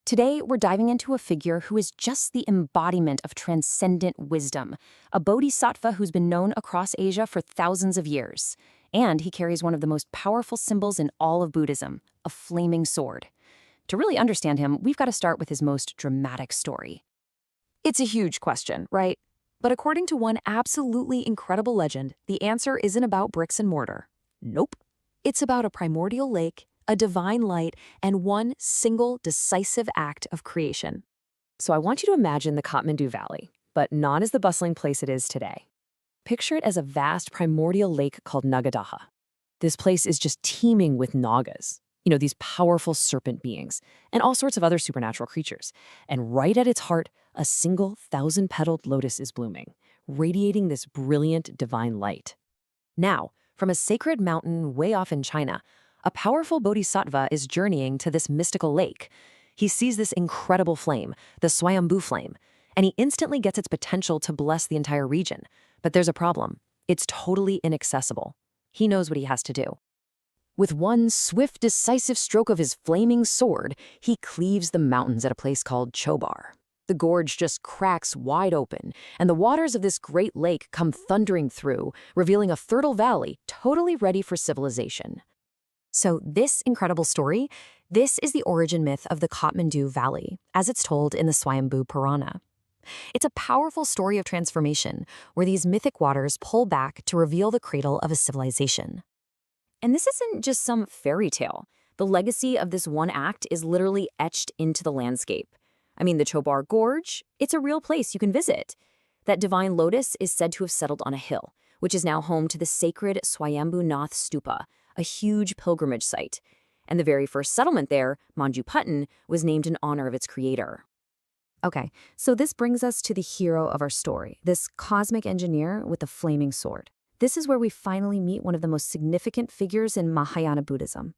Today, we're diving into a figure who is just the embodiment of transcendent wisdom, a bodhisattva who's been known across Asia for thousands of years. And he carries one of the most powerful symbols in all of Buddhism, a flaming sword. To really understand him, we've got to start with his most dramatic story. It's a huge question, right? But according to one absolutely incredible legend, the answer isn't about bricks and mortar. Nope. It's about a primordial lake, a divine light, and one single decisive act of creation. So I want you to imagine the Kathmandu Valley, but not as the bustling place it is today. Picture it as a vast primordial lake called Nagadaha. This place is just teeming with nagas, these powerful serpent beings, and all sorts of other supernatural creatures. And right at its heart, a single 1,000-petaled lotus is blooming, radiating this brilliant divine light. Now, from a sacred mountain way off in China, a powerful bodhisattva is journeying to this mystical lake. He sees this incredible flame, the Swayambhu flame, and he instantly gets its potential to bless the entire region. But there's a problem. It's totally inaccessible. He knows what he has to do. With one swift, decisive stroke of his flaming sword, he cleaves the mountains at a place called Chobar. The gorge just cracks wide open, and the waters of this great lake come thundering through, revealing a fertile valley totally ready for civilization. So this incredible story, this is the origin myth of the Kathmandu Valley, as it's told in the Swayambhu Purana. It's a powerful story of transformation, where these mythic waters pull back to reveal the cradle of a civilization. And this isn't just some fairy tale. The legacy of this one act is literally etched into the landscape. I mean, the Chobar Gorge, it's a real place you can visit. That divine lotus is said to have settled on a hill, which is now home to the sacred Swayambhu Nath Stupa, a huge pilgrimage site. And the very first settlement there, Manjushri, was named in honor of its creator. Okay, so this brings us to the hero of our story, this cosmic engineer with the flaming sword. This is where we finally meet one of the most significant figures in Mahāyāna Buddhism.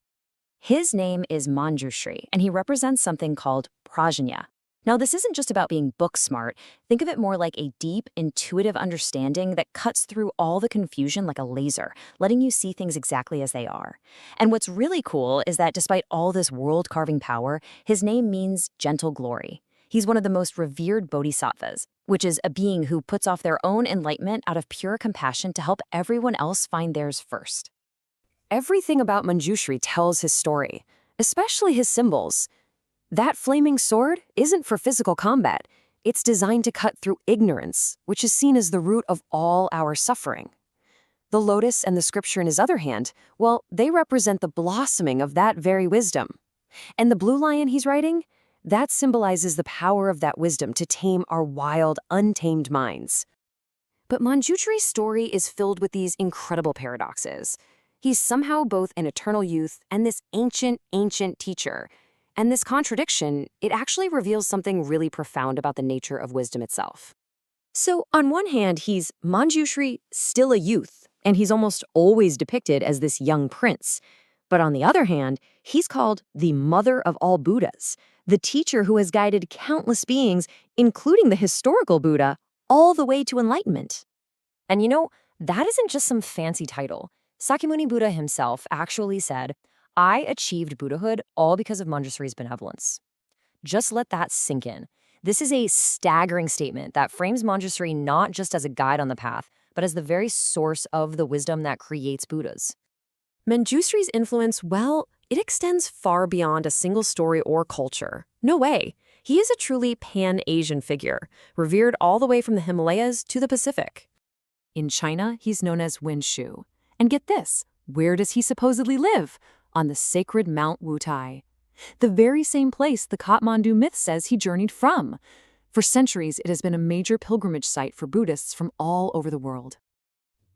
His name is Manjushri, and he represents something called prajna. Now, this isn't just about being book smart. Think of it more like a deep, intuitive understanding that cuts through all the confusion like a laser, letting you see things exactly as they are. And what's really cool is that despite all this world-carving power, his name means gentle glory. He's one of the most revered bodhisattvas, which is a being who puts off their own enlightenment out of pure compassion to help everyone else find theirs first. Everything about Mañjuśrī tells his story, especially his symbols. That flaming sword isn't for physical combat. It's designed to cut through ignorance, which is seen as the root of all our suffering. The lotus and the scripture in his other hand, well, they represent the blossoming of that very wisdom. And the blue lion he's riding, that symbolizes the power of that wisdom to tame our wild, untamed minds. But Manjushri's story is filled with these incredible paradoxes. He's somehow both an eternal youth and this ancient teacher. And this contradiction, it actually reveals something really profound about the nature of wisdom itself. So on one hand, he's Manjushri, still a youth, and he's almost always depicted as this young prince. But on the other hand, he's called the mother of all Buddhas, the teacher who has guided countless beings, including the historical Buddha, all the way to enlightenment. And that isn't just some fancy title. Sakyamuni Buddha himself actually said, "I achieved Buddhahood all because of Manjushri's benevolence." Just let that sink in. This is a staggering statement that frames Manjushri not just as a guide on the path, but as the very source of the wisdom that creates Buddhas. Manjushri's influence, well, it extends far beyond a single story or culture. No way. He is a truly pan-Asian figure, revered all the way from the Himalayas to the Pacific. In China, he's known as Wenshu. And get this, where does he supposedly live? On the sacred Mount Wutai, the very same place the Kathmandu myth says he journeyed from. For centuries, it has been a major pilgrimage site for Buddhists from all over the world.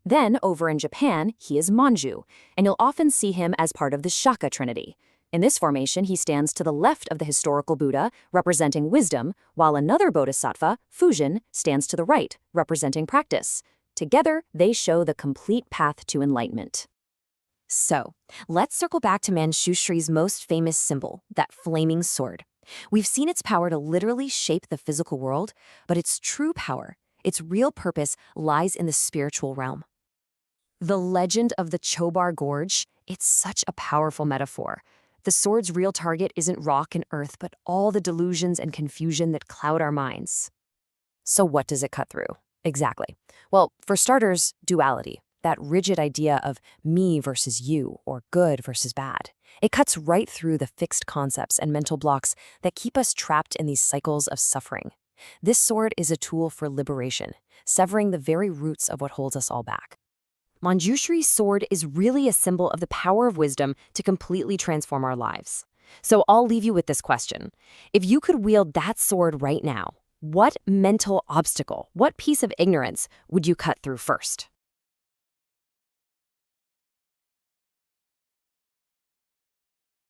Then, over in Japan, he is Manju, and you'll often see him as part of the Shaka Trinity. In this formation, he stands to the left of the historical Buddha, representing wisdom, while another bodhisattva, Fujin, stands to the right, representing practice. Together, they show the complete path to enlightenment. So, let's circle back to Manjushri's most famous symbol, that flaming sword. We've seen its power to literally shape the physical world, but its true power, its real purpose, lies in the spiritual realm. The legend of the Chobar Gorge, it's such a powerful metaphor. The sword's real target isn't rock and earth, but all the delusions and confusion that cloud our minds. So what does it cut through? Exactly. Well, for starters, duality, that rigid idea of me versus you, or good versus bad. It cuts right through the fixed concepts and mental blocks that keep us trapped in these cycles of suffering. This sword is a tool for liberation, severing the very roots of what holds us all back. Manjushri's sword is really a symbol of the power of wisdom to completely transform our lives. So I'll leave you with this question. If you could wield that sword right now, what mental obstacle, what piece of ignorance would you cut through first?